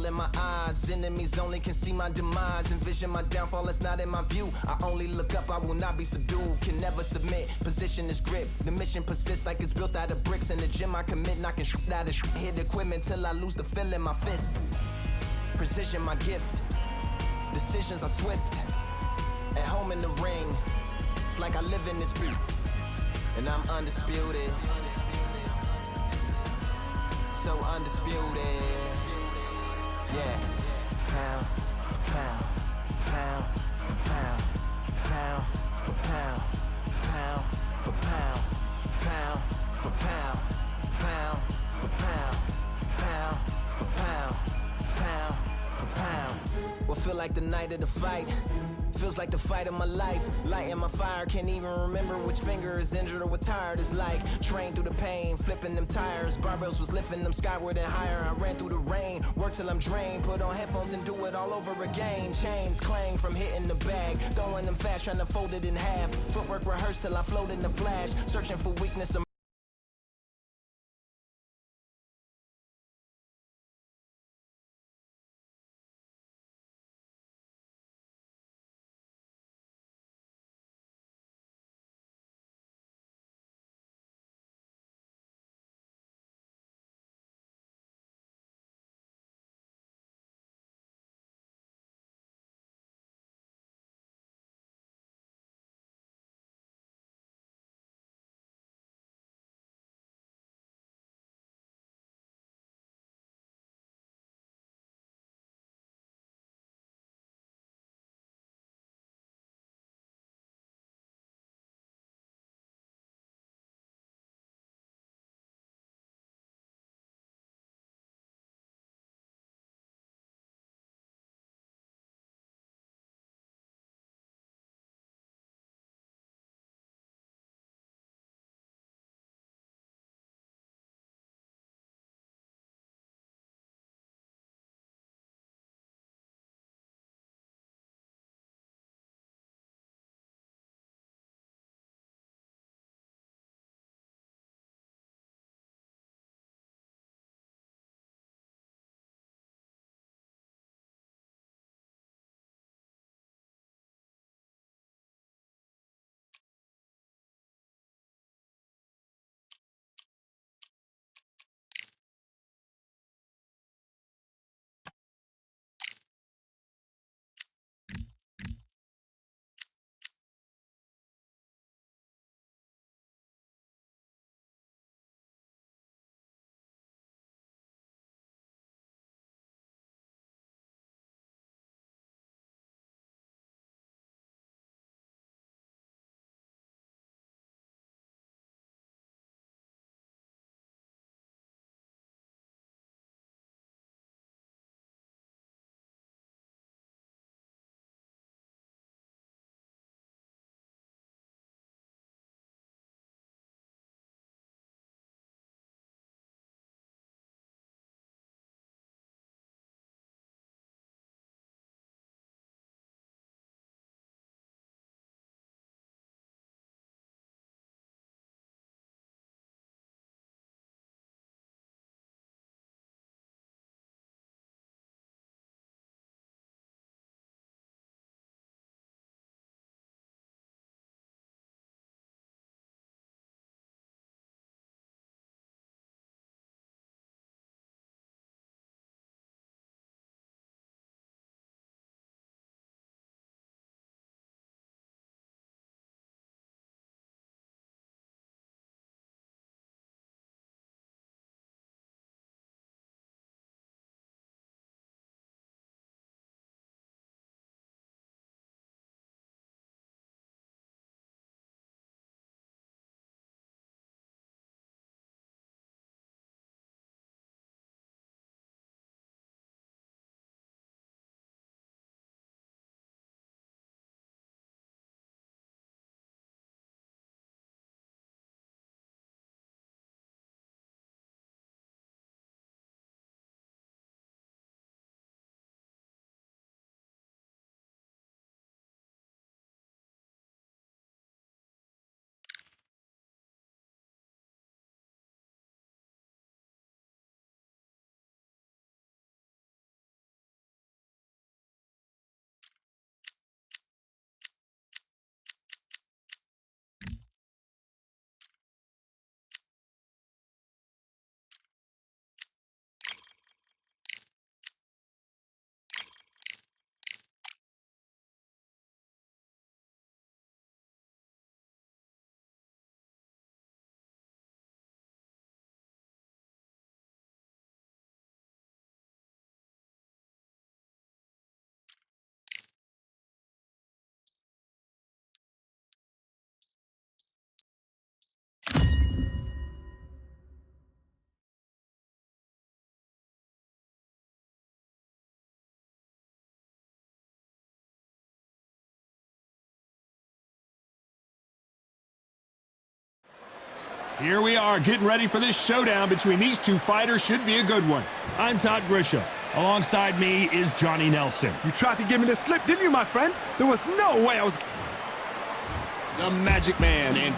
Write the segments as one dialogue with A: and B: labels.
A: in my eyes. Enemies only can see my demise. Envision my downfall, it's not in my view. I only look up, I will not be subdued. Can never submit, position is grip. The mission persists like it's built out of bricks. In the gym I commit, knocking shit out of shit. Hit equipment till I lose the feel in my fists. Precision my gift. Decisions are swift. At home in the ring, it's like I live in this beat. And I'm undisputed. So undisputed. Yeah. Pound for pound, pound for pound, pound for pound, pound for pound, pound for pound, pound for pound, pound for pound, pound for pound. What feel like the night of the fight? Feels like the fight of my life. Lighting my fire, can't even remember which finger is injured or what tired is like. Train through the pain, flipping them tires. Barbells was lifting them skyward and higher. I ran through the rain, work till I'm drained. Put on headphones and do it all over again. Chains clang from hitting the bag. Throwing them fast, trying to fold it in half. Footwork rehearsed till I float in the flash. Searching for weakness.
B: Here we are, getting ready for this showdown between these two fighters. Should be a good one. I'm Todd Grisham. Alongside me is Johnny Nelson.
C: You tried to give me the slip, didn't you, my friend? There was no way I was...
B: The Magic Man and...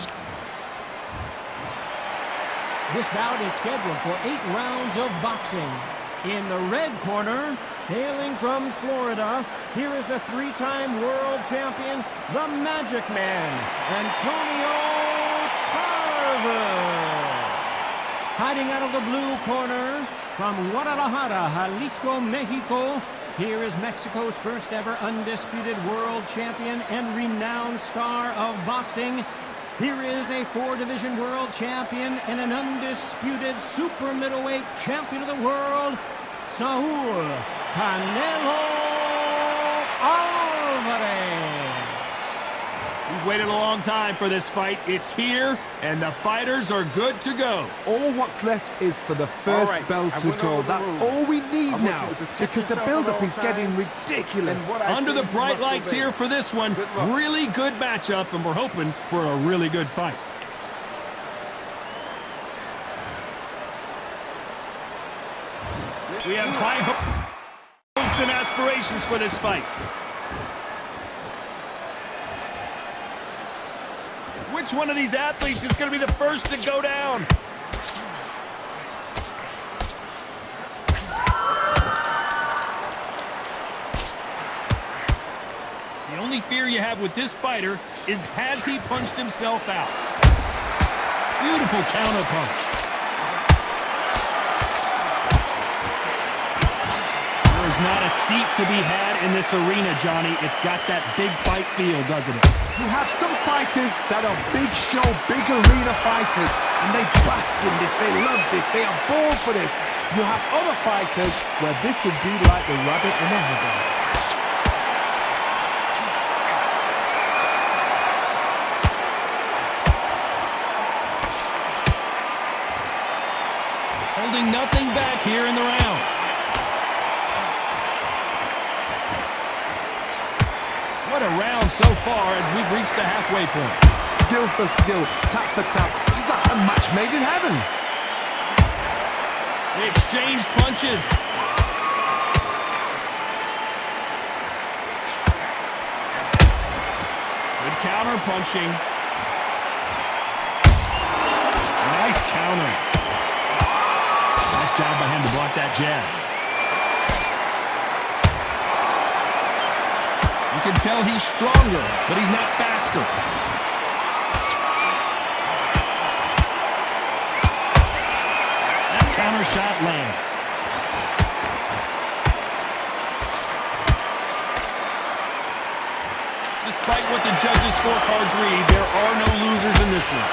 D: This bout is scheduled for 8 rounds of boxing. In the red corner, hailing from Florida, here is the 3-time world champion, the Magic Man, Antonio Tarver. Fighting out of the blue corner, from Guadalajara, Jalisco, Mexico, here is Mexico's first ever undisputed world champion and renowned star of boxing. Here is a 4-division world champion and an undisputed super middleweight champion of the world, Saul Canelo Alvarez.
B: We've waited a long time for this fight. It's here, and the fighters are good to go.
C: All what's left is for the first bell to go. That's all we need now, because the build-up is getting ridiculous.
B: Under the bright lights here for this one, really good matchup, and we're hoping for a really good fight. We have high hopes and aspirations for this fight. Which one of these athletes is going to be the first to go down? The only fear you have with this fighter is, has he punched himself out? Beautiful counter punch. There's not a seat to be had in this arena, Johnny. It's got that big fight feel, doesn't it?
C: You have some fighters that are big show, big arena fighters, and they bask in this, they love this, they are born for this. You have other fighters where this would be like the rabbit in the headlights.
B: Holding nothing back here in the round. What a round so far as we've reached the halfway point.
C: Skill for skill, tap for tap, just like a match made in heaven.
B: They exchange punches. Good counter punching. Nice counter. Nice job by him to block that jab. You can tell he's stronger, but he's not faster. That counter shot lands. Despite what the judges' scorecards read, there are no losers in this one.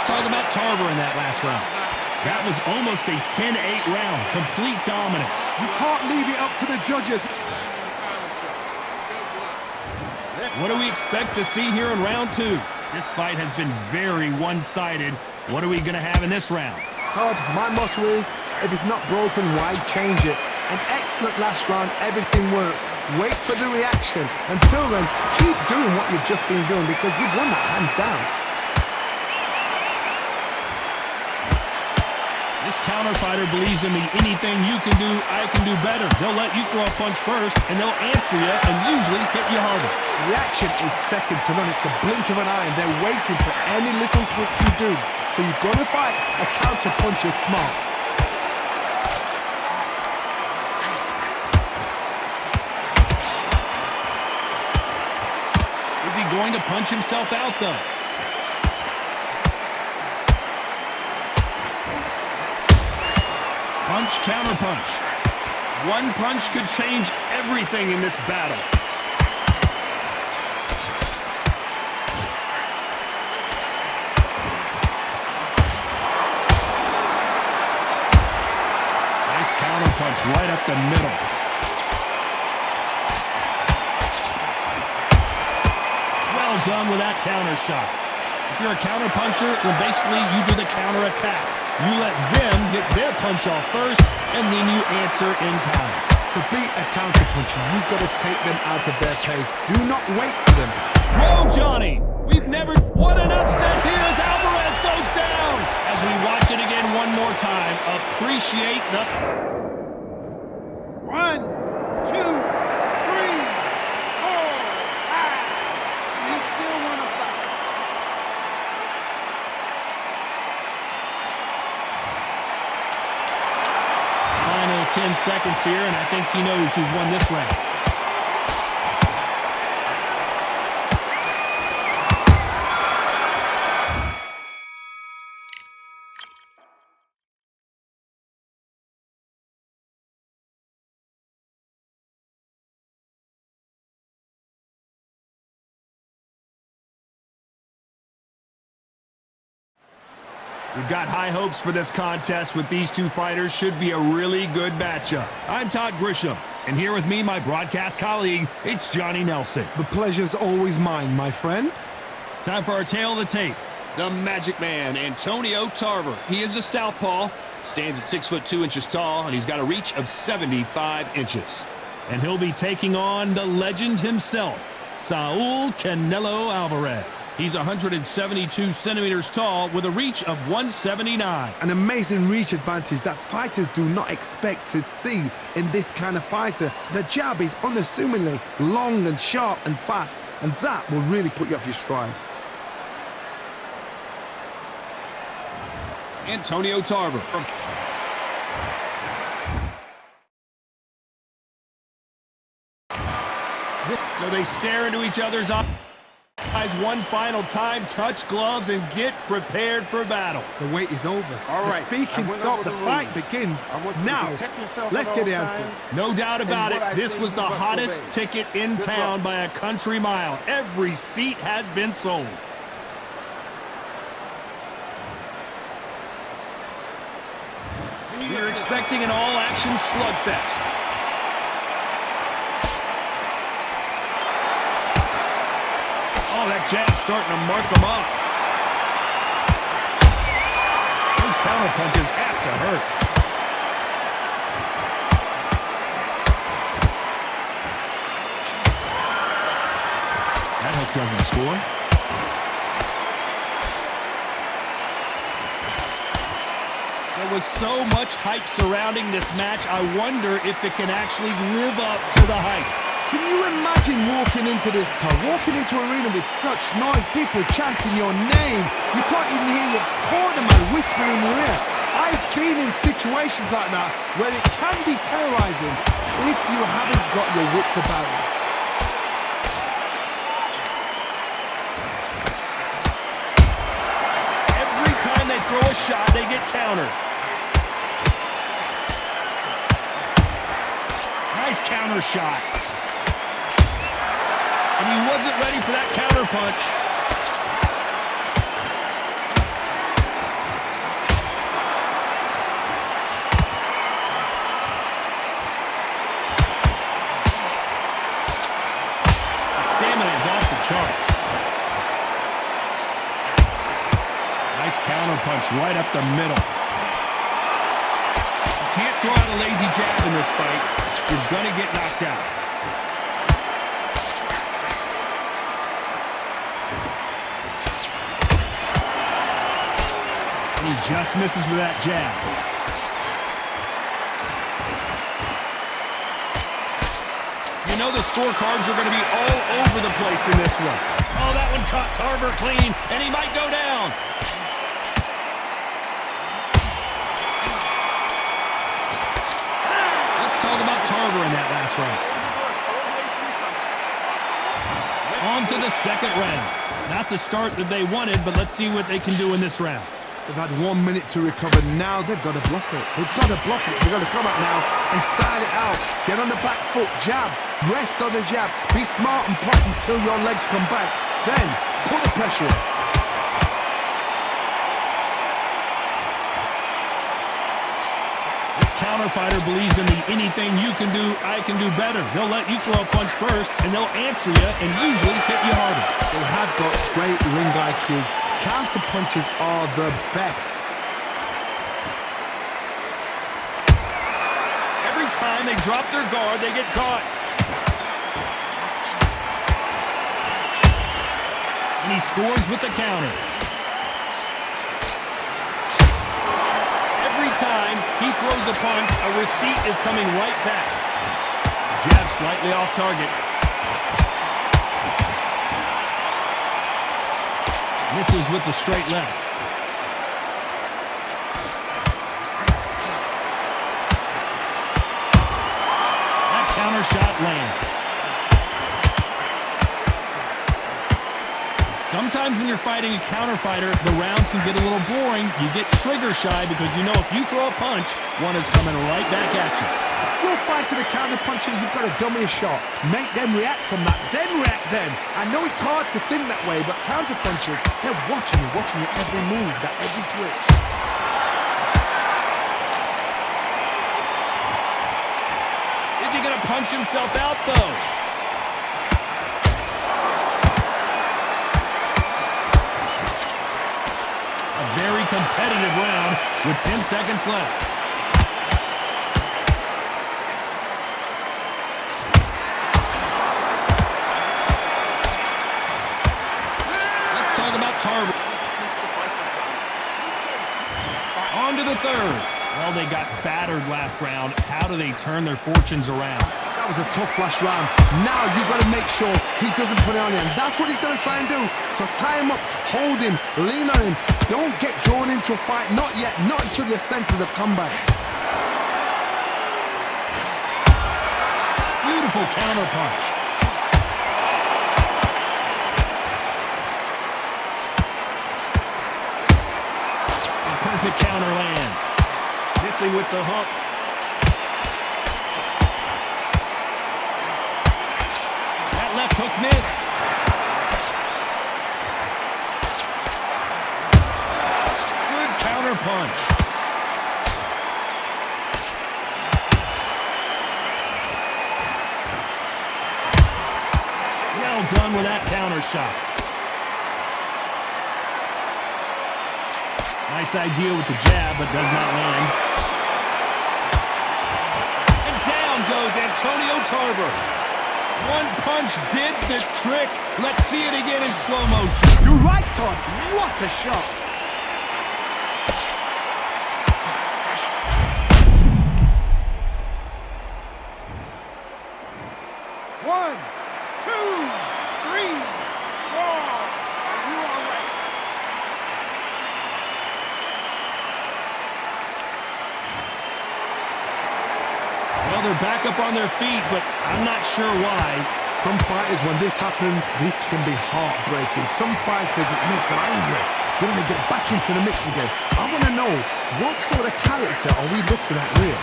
B: Talk about Tarver in that last round. That was almost a 10-8 round. Complete dominance.
C: You can't leave it up to the judges.
B: What do we expect to see here in round 2? This fight has been very one-sided. What are we going to have in this round?
C: Todd, my motto is, if it's not broken, why change it? An excellent last round, everything works. Wait for the reaction. Until then, keep doing what you've just been doing, because you've won that hands down.
B: This counter fighter believes in me. Anything you can do, I can do better. They'll let you throw a punch first, and they'll answer you and usually hit you harder.
C: Reaction is second to none. It's the blink of an eye, and they're waiting for any little twitch you do. So you've got to fight a counter punch is smart.
B: Is he going to punch himself out, though? Punch, counter punch. One punch could change everything in this battle. Nice counter punch right up the middle. Well done with that counter shot. If you're a counter puncher, then basically you do the counter attack. You let them get their punch off first, and then you answer in kind.
C: To beat a counterpuncher, you've got to take them out of their pace. Do not wait for them.
B: Whoa, Johnny! We've never... What an upset here as Alvarez goes down! As we watch it again one more time, appreciate the...
E: 1, 2, 3, 4, 5. You still want to fight?
B: Final 10 seconds here, and I think he knows who's won this round. We've got high hopes for this contest with these two fighters. Should be a really good matchup. I'm Todd Grisham, and here with me, my broadcast colleague, it's Johnny Nelson.
C: The pleasure's always mine, my friend.
B: Time for our tale of the tape. The Magic Man, Antonio Tarver. He is a southpaw, stands at 6'2" tall, and he's got a reach of 75 inches. And he'll be taking on the legend himself, Saul Canelo Alvarez. He's 172 centimeters tall with a reach of 179.
C: An amazing reach advantage that fighters do not expect to see in this kind of fighter. The jab is unassumingly long and sharp and fast, and that will really put you off your stride.
B: Antonio Tarver. So they stare into each other's eyes one final time, touch gloves, and get prepared for battle.
C: The wait is over.
E: All right.
C: The speaking stop. The fight begins. Now, let's get the answers.
B: No doubt about it,
E: what I
B: this
E: say
B: was
E: you
B: the
E: must
B: hottest
E: obey.
B: ticket in
E: Good
B: town
E: luck.
B: by a country mile. Every seat has been sold. We're expecting an all-action slugfest. Oh, that jab's starting to mark them up. Those counter punches have to hurt. That hook doesn't score. There was so much hype surrounding this match, I wonder if it can actually live up to the hype.
C: Can you imagine walking into this town, walking into an arena with such noise, people chanting your name? You can't even hear your cornerman whispering in your ear. I've been in situations like that where it can be terrorizing if you haven't got your wits about you.
B: Every time they throw a shot, they get countered. Nice counter shot. And he wasn't ready for that counter punch. The stamina is off the charts. Nice counter punch right up the middle. You can't throw out a lazy jab in this fight. You're gonna get knocked out. He just misses with that jab. You know the scorecards are going to be all over the place in this one. Oh, that one caught Tarver clean, and he might go down. Let's talk about Tarver in that last round. On to the second round. Not the start that they wanted, but let's see what they can do in this round.
C: They've had 1 minute to recover. Now they've got to bluff it. They've got to bluff it. They've got to come out now and style it out. Get on the back foot, jab, rest on the jab. Be smart and pop until your legs come back. Then put the pressure on.
B: This counter fighter believes in the anything you can do, I can do better. They'll let you throw a punch first, and they'll answer you and usually hit you harder.
C: They have got great ring IQ. Counter punches are the best.
B: Every time they drop their guard, they get caught. And he scores with the counter. Every time he throws a punch, a receipt is coming right back. Jab slightly off target. Misses with the straight left. That counter shot lands. Sometimes when you're fighting a counter fighter, the rounds can get a little boring. You get trigger shy because you know if you throw a punch, one is coming right back at you.
C: You're fighting a counter puncher, you've got to dummy a shot. Make them react from that, then react then. I know it's hard to think that way, but counter punchers, they're watching your every move, that every twitch.
B: Is he going to punch himself out, though? A very competitive round with 10 seconds left. Tarver. On to the third. Well, they got battered last round. How do they turn their fortunes around?
C: That was a tough last round. Now you've got to make sure he doesn't put it on you. And that's what he's going to try and do. So tie him up, hold him, lean on him. Don't get drawn into a fight. Not yet. Not until your senses have come back.
B: Beautiful counter punch. Perfect counter lands. Missing with the hook. That left hook missed. Good counter punch. Well done with that counter shot. Nice idea with the jab, but does not land. And down goes Antonio Tarver. One punch did the trick. Let's see it again in slow motion.
C: You're right, Todd. What a shot.
E: One, two, three, four. Are you all right?
B: Well, they're back up on their feet, but I'm not sure why.
C: Some fighters, when this happens, this can be heartbreaking. Some fighters, it makes them angry. They want to get back into the mix again. I want to know, what sort of character are we looking at here?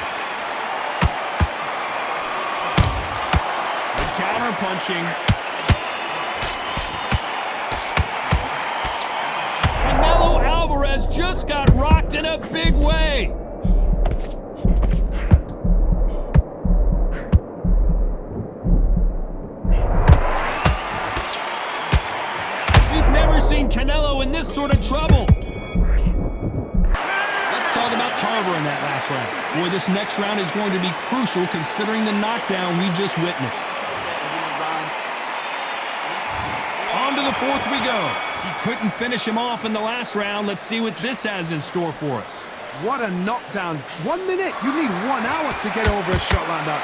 B: The counter punching. Canelo Alvarez just got rocked in a big way. Seen Canelo in this sort of trouble. Let's talk about Tarver in that last round. Boy, this next round is going to be crucial considering the knockdown we just witnessed. On to the fourth we go. He couldn't finish him off in the last round. Let's see what this has in store for us.
C: What a knockdown. 1 minute. You need 1 hour to get over a shot like that.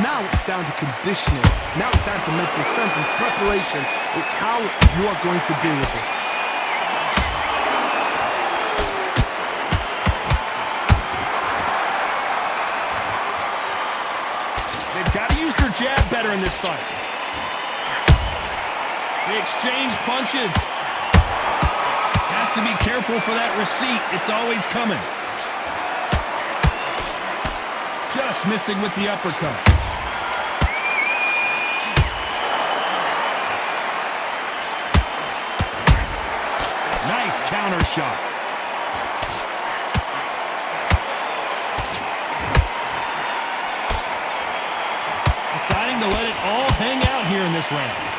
C: Now it's down to conditioning. Now it's down to mental strength and preparation. It's how you are going to deal with it.
B: They've got to use their jab better in this fight. They exchange punches. Has to be careful for that receipt. It's always coming. Just missing with the uppercut. Nice counter shot. Deciding to let it all hang out here in this round.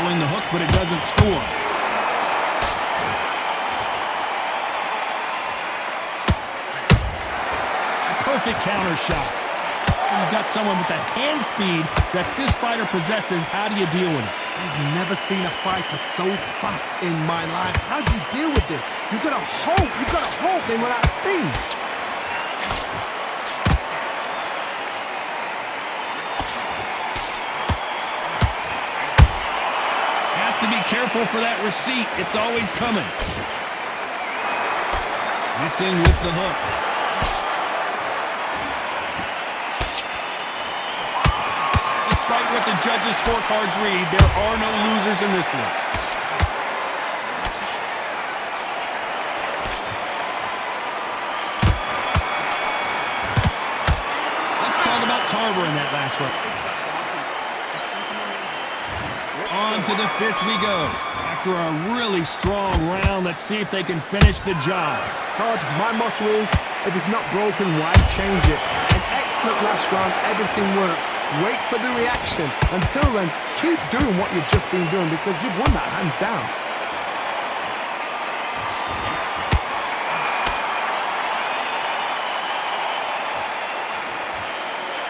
B: The hook, but it doesn't score. Perfect counter shot. You've got someone with that hand speed that this fighter possesses. How do you deal with it?
C: I've never seen a fighter so fast in my life. How do you deal with this? You've got to hope they will out steam.
B: Has to be careful for that receipt. It's always coming. Missing with the hook. Despite what the judges' scorecards read, there are no losers in this one. Let's talk about Tarver in that last round. On to the fifth we go. After a really strong round, let's see if they can finish the job.
C: Todd, my motto is, if it's not broken, why change it? An excellent last round, everything works. Wait for the reaction. Until then, keep doing what you've just been doing because you've won that hands down.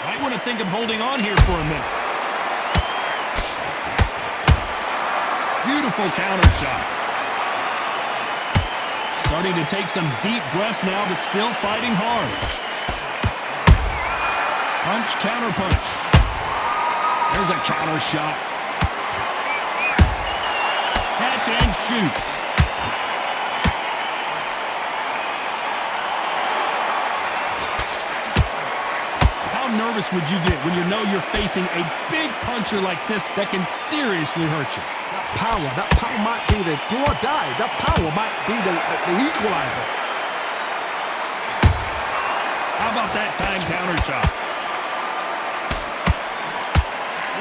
B: Might want to think of holding on here for a minute. Beautiful counter shot. Starting to take some deep breaths now, but still fighting hard. Punch, counter punch. There's a counter shot. Catch and shoot. How nervous would you get when you know you're facing a big puncher like this that can seriously hurt you?
C: That power might be the do or die. That power might be the equalizer.
B: How about that time counter shot?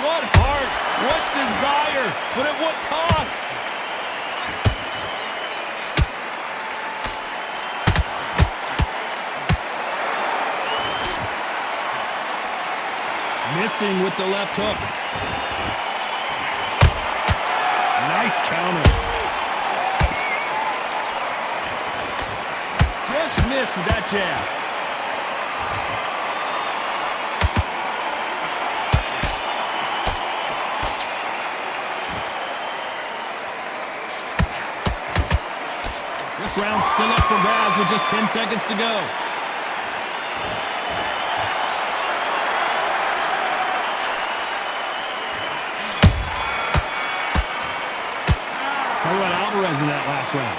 B: What heart, what desire, but at what cost? Missing with the left hook. Nice counter. Just missed with that jab. This round's still up for grabs with just 10 seconds to go. Talk about Alvarez in that last round.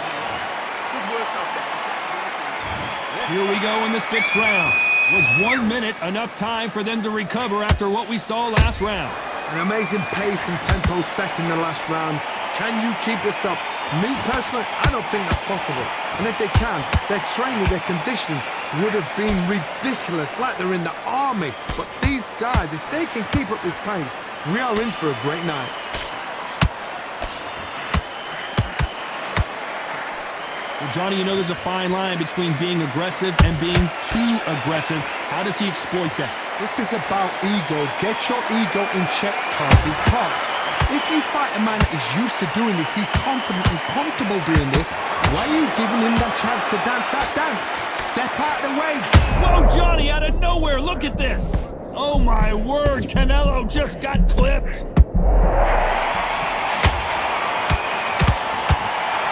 B: Here we go in the sixth round. Was 1 minute enough time for them to recover after what we saw last round?
C: An amazing pace and tempo set in the last round. Can you keep this up? Me personally, I don't think that's possible. And if they can, their training, their conditioning would have been ridiculous, like they're in the army. But these guys, if they can keep up this pace, we are in for a great night.
B: Well, Johnny, you know there's a fine line between being aggressive and being too aggressive. How does he exploit that?
C: This is about ego. Get your ego in check, Todd, because if you fight a man that is used to doing this, he's confident and comfortable doing this, why are you giving him that chance to dance that dance? Step out of the way.
B: Whoa, Johnny, out of nowhere, look at this. Oh, my word, Canelo just got clipped.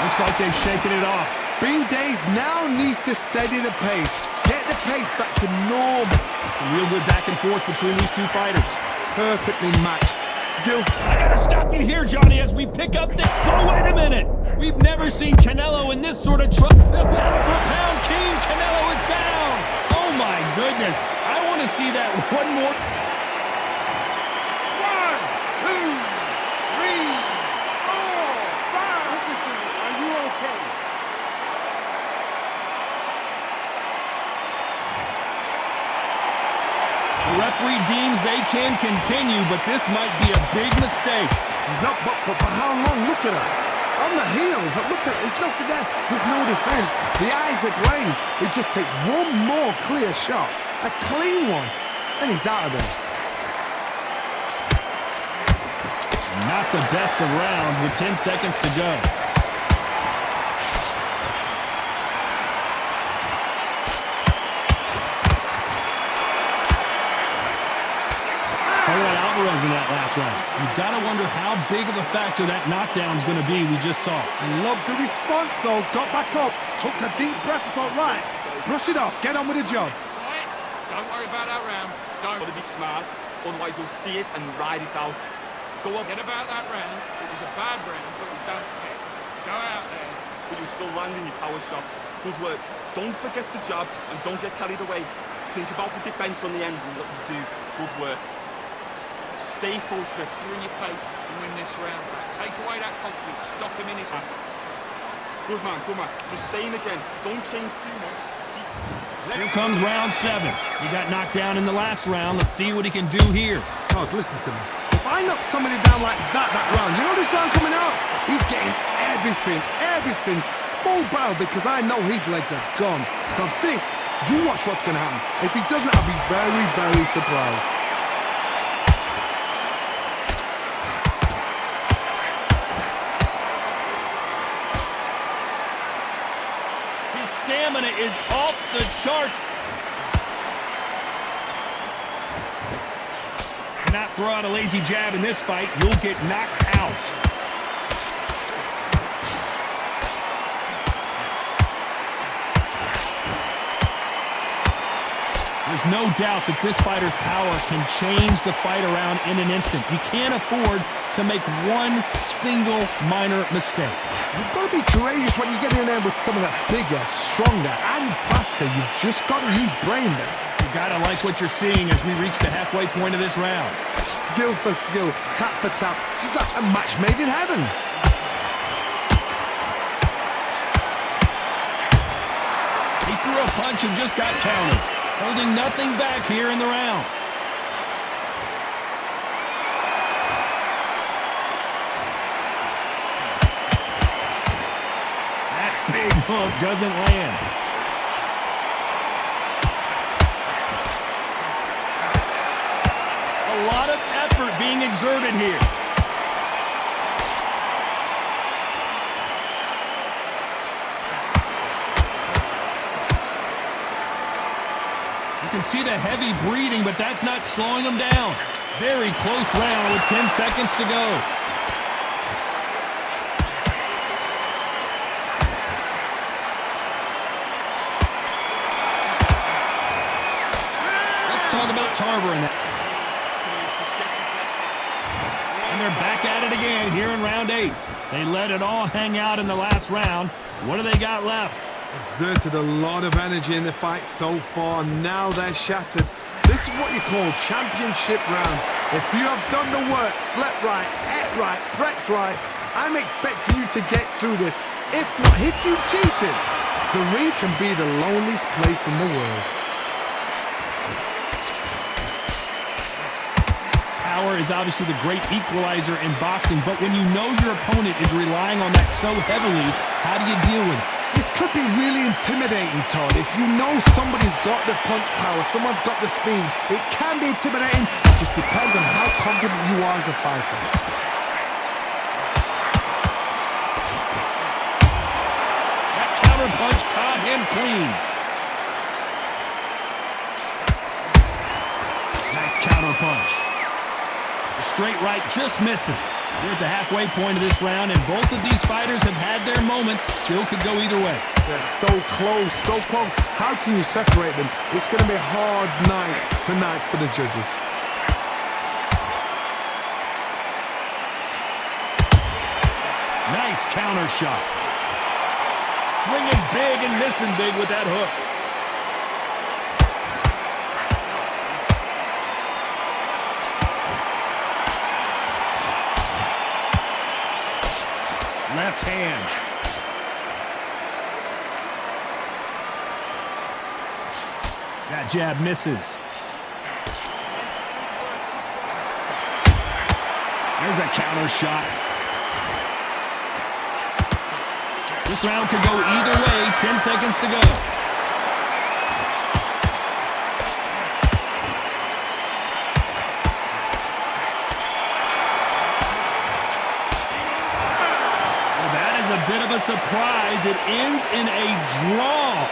B: Looks like they've shaken it off.
C: Bean Days now needs to steady the pace. Get the pace back to normal.
B: Some real good back and forth between these two fighters.
C: Perfectly matched. Skillful.
B: I gotta stop you here, Johnny, as we pick up the... Oh, wait a minute. We've never seen Canelo in this sort of trouble. The pound-for-pound king, Canelo, is down. Oh, my goodness. I want to see that one more...
E: 1, 2, 3, 4, 5. Listen to me. Are you okay?
B: The referee deems they can continue, but this might be a big mistake.
C: He's up, but for how long? Look at her. On the heels. Look at it. Look at that. There's no defense. The eyes are glazed. It just takes one more clear shot. A clean one. And he's out of there.
B: Not the best of rounds with 10 seconds to go. Alvarez in that last round. You've got to wonder how big of a factor that knockdown's going to be we just saw.
C: I love the response, though. Got back up, took a deep breath and thought, right, brush it off, get on with the job.
F: Right, don't worry about that round. Don't.
G: Got to be smart, otherwise you'll see it and ride it out. Go on,
F: Forget about that round. It was a bad round, but we don't care. Go out there.
G: but you're still landing your power shots. Good work. Don't forget the jab and don't get carried away. Think about the defense on the end and what you do. Good work. Stay focused.
F: You're in your place and win this round back. Take away that confidence. Stop him in his
G: That's
F: head.
G: good, man. Good man. Just saying again. Don't change too much.
B: Here comes round 7. He got knocked down in the last round. Let's see what he can do here.
C: Todd, listen to me. If I knock somebody down like that round, you know this round coming out? He's getting everything, full barrel because I know his legs are gone. So this, you watch what's going to happen. If he doesn't, I'll be very surprised.
B: His stamina is off the charts. Cannot throw out a lazy jab in this fight. You'll get knocked out. There's no doubt that this fighter's power can change the fight around in an instant. You can't afford to make one single minor mistake.
C: You've got to be courageous when you get in there with someone that's bigger, stronger, and faster. You've just got to use brain there.
B: You gotta like what you're seeing as we reach the halfway point of this round.
C: Skill for skill, tap for tap, just like a match made in heaven.
B: He threw a punch and just got countered, holding nothing back here in the round. That big hook doesn't land. A lot of effort being exerted here. You can see the heavy breathing, but that's not slowing him down. Very close round with 10 seconds to go. Let's talk about Tarver in that. And they're back at it again here in round 8. They let it all hang out in the last round. What do they got left?
C: Exerted a lot of energy in the fight so far. Now they're shattered. This is what you call championship rounds. If you have done the work, slept right, ate right, prepped right, I'm expecting you to get through this. If not, if you cheated, the ring can be the loneliest place in the world.
B: Power is obviously the great equalizer in boxing, but when you know your opponent is relying on that so heavily, how do you deal with it?
C: This could be really intimidating, Todd. If you know somebody's got the punch power, someone's got the speed, it can be intimidating. It just depends on how confident you are as a fighter.
B: That counter punch caught him clean. Nice counter punch. The straight right just misses. We're at the halfway point of this round, and both of these fighters have had their moments. Still could go either way.
C: They're so close, so close. How can you separate them? It's going to be a hard night tonight for the judges.
B: Nice counter shot. Swinging big and missing big with that hook. Left hand. That jab misses. There's a counter shot. This round could go either way. 10 seconds to go. Bit of a surprise. It ends in a draw.